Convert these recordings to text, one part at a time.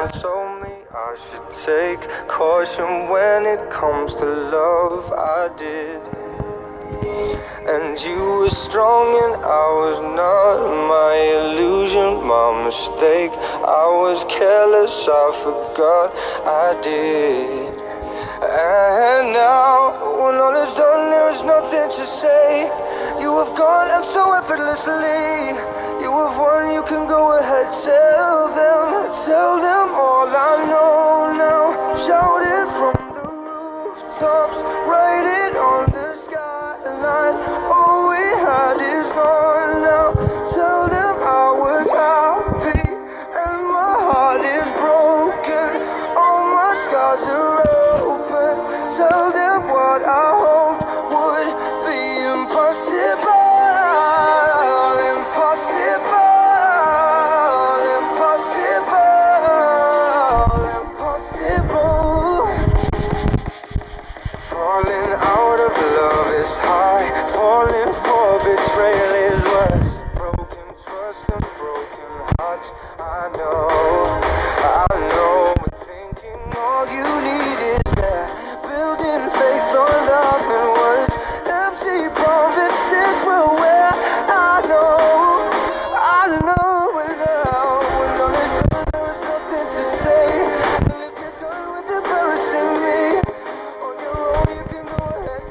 Someone told me I should take caution when it comes to love. I did. And you were strong and I was not. My illusion, my mistake. I was careless, I forgot I did. And now, when all is done, there is nothing to say. You have gone and so effortlessly. You have won, you can go ahead, tell them all I know now. Shout it from the rooftops, write it on the skyline. All we had is gone now. Tell them I was happy and my heart is broken. All my scars are open. Tell them what I hoped would be impossible. Falling out of love is high. Falling for betrayal is worse. Broken trust and broken hearts. I know. But thinking all you need is that. Building faith on nothing words. Empty promises will wear. I know. And now when all is done, there is nothing to say. And if you're done with embarrassing me, on your own you can go ahead.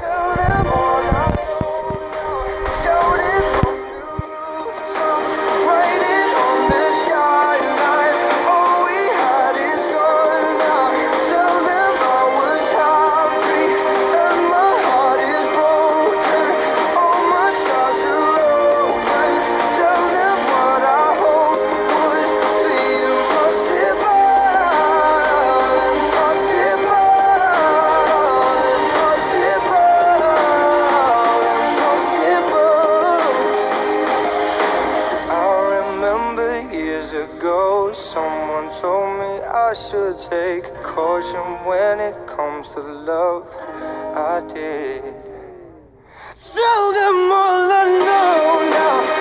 Tell them all I know now. Shout it from the rooftops, write it on the skyline. All we had is gone now. Tell them I was happy and my heart is broken. All my scars are open. Tell them what I hoped would be impossible. I remember years ago, someone told me I should take caution when it comes to love. I did. Tell them all I know now.